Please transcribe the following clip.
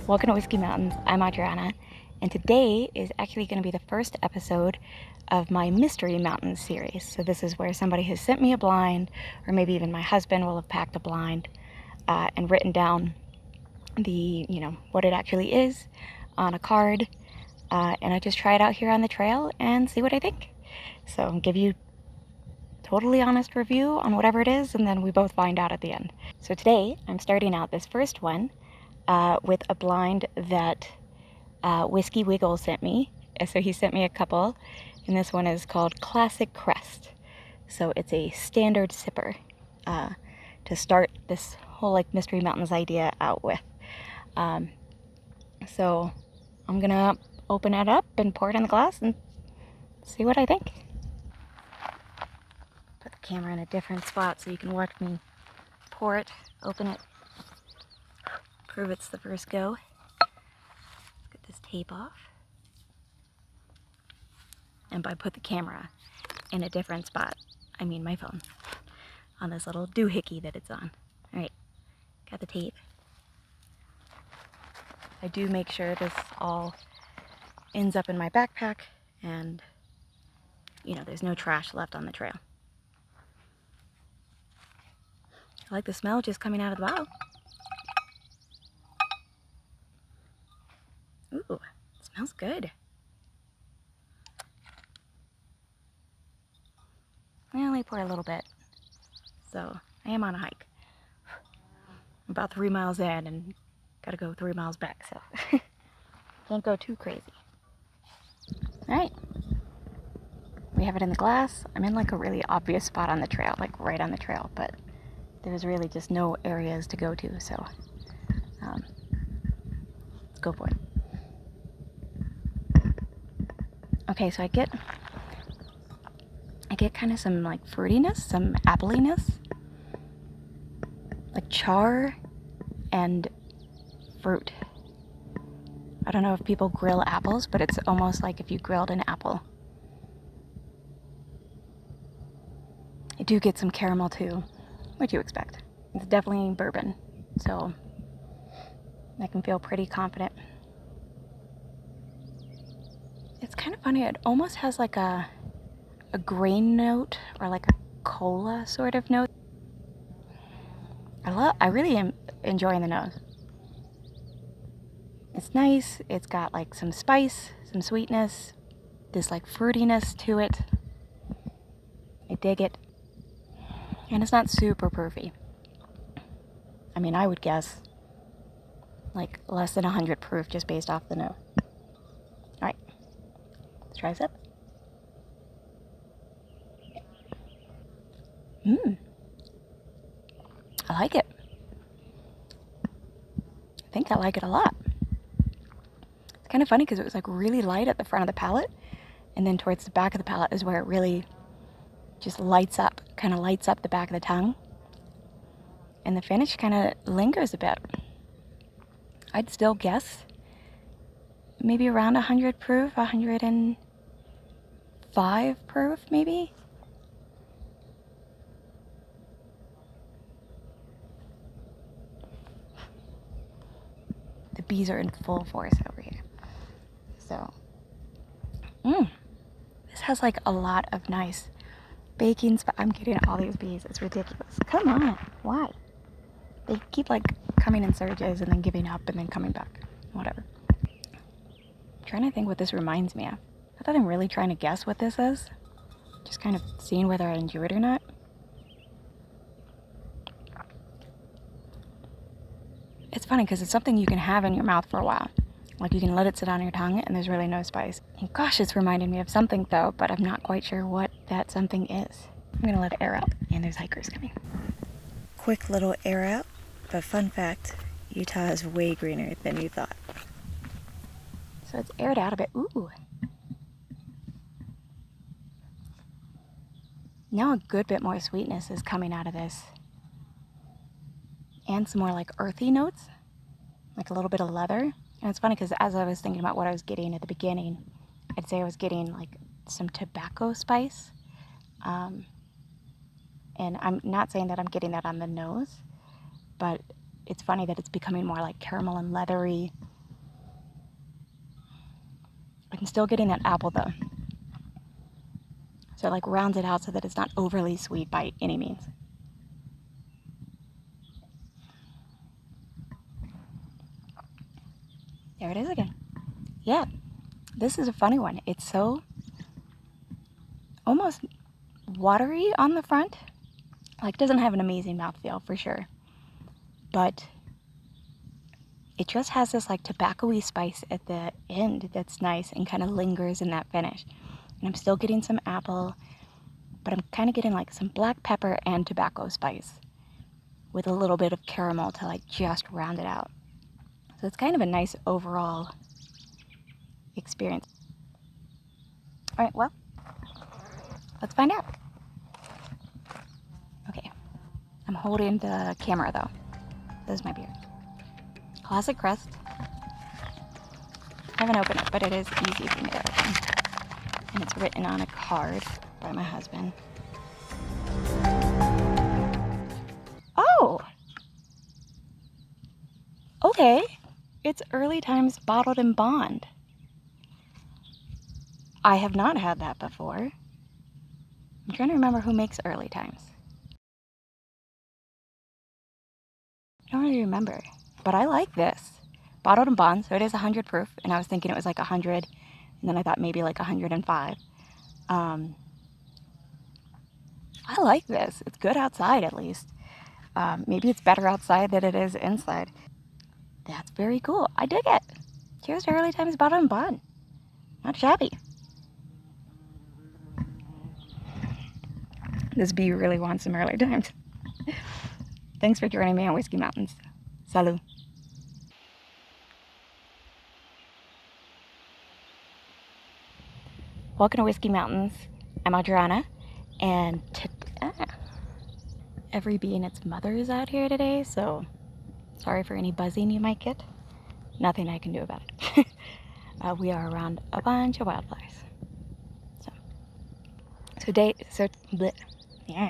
Welcome to Whiskey Mountains. I'm Adriana, and today is actually going to be the first episode of my Mystery Mountains series. So this is where somebody has sent me a blind, or maybe even my husband will have packed a blind and written down the, what it actually is on a card, and I just try it out here on the trail and see what I think. So I'll give you totally honest review on whatever it is, and then we both find out at the end. So today I'm starting out this first one with a blind that Whiskey Wiggle sent me. So he sent me a couple, and this one is called Classic Crest. So it's a standard sipper to start this whole like Mystery Mountains idea out with. So I'm gonna open it up and pour it in the glass and see what I think. Put the camera in a different spot so you can watch me pour it, open it, prove it's the first go. Get this tape off. And by put the camera in a different spot, I mean my phone, on this little doohickey that it's on. Alright, got the tape. I do make sure this all ends up in my backpack and, there's no trash left on the trail. I like the smell just coming out of the bottle. Ooh, it smells good. I only pour a little bit, so I am on a hike. I'm about 3 miles in and gotta go 3 miles back, so can't go too crazy. Alright, we have it in the glass. I'm in like a really obvious spot on the trail, like right on the trail, but there's really just no areas to go to, so let's go for it. Okay, so I get kind of some like fruitiness, some appliness, like char and fruit. I don't know if people grill apples, but it's almost like if you grilled an apple. I do get some caramel too. What do you expect? It's definitely bourbon, so I can feel pretty confident. It's kind of funny, it almost has like a grain note or like a cola sort of note. I really am enjoying the nose. It's nice, it's got like some spice, some sweetness, this like fruitiness to it. I dig it. And it's not super proofy. I mean, I would guess like less than 100 proof just based off the nose. Alright, let's try a sip. I like it. I think I like it a lot. It's kind of funny because it was like really light at the front of the palate, and then towards the back of the palate is where it really just lights up, kind of lights up the back of the tongue. And the finish kind of lingers a bit. I'd still guess maybe around 100 proof, 105 proof maybe. The bees are in full force over here. So, this has like a lot of nice baking spots. I'm getting all these bees. It's ridiculous. Come on, why? They keep like coming in surges and then giving up and then coming back. Whatever. I'm trying to think what this reminds me of. I thought I'm really trying to guess what this is. Just kind of seeing whether I enjoy it or not. It's funny because it's something you can have in your mouth for a while. Like you can let it sit on your tongue and there's really no spice. And gosh, it's reminding me of something though, but I'm not quite sure what that something is. I'm gonna let it air out, and there's hikers coming. Quick little air out, but fun fact, Utah is way greener than you thought. So it's aired out a bit. Ooh. Now a good bit more sweetness is coming out of this. And some more like earthy notes, like a little bit of leather. And it's funny because as I was thinking about what I was getting at the beginning, I'd say I was getting like some tobacco spice. And I'm not saying that I'm getting that on the nose, but it's funny that it's becoming more like caramel and leathery I'm still getting that apple though. So it like rounds it out so that it's not overly sweet by any means. There it is again. Yeah, this is a funny one. It's so almost watery on the front. Like, doesn't have an amazing mouthfeel for sure. But it just has this like tobacco-y spice at the end that's nice and kind of lingers in that finish. And I'm still getting some apple, but I'm kind of getting like some black pepper and tobacco spice with a little bit of caramel to like just round it out. So it's kind of a nice overall experience. All right, well, let's find out. Okay, I'm holding the camera though. This is my beard. Classic crust. I haven't opened it, but it is easy for me to open. And it's written on a card by my husband. Oh! Okay. It's Early Times Bottled in Bond. I have not had that before. I'm trying to remember who makes Early Times. I don't really remember, but I like this. Bottled in Bond, so it is 100 proof, and I was thinking it was like 100, and then I thought maybe like 105. I like this. It's good outside at least. Maybe it's better outside than it is inside. That's very cool. I dig it. Cheers to Early Times Bottled in Bond. Not shabby. This bee really wants some Early Times. Thanks for joining me on Whiskey Mountains. Salud. Welcome to Whiskey Mountains. I'm Adriana, and every bee and its mother is out here today, so sorry for any buzzing you might get. Nothing I can do about it. We are around a bunch of wildflowers. So yeah.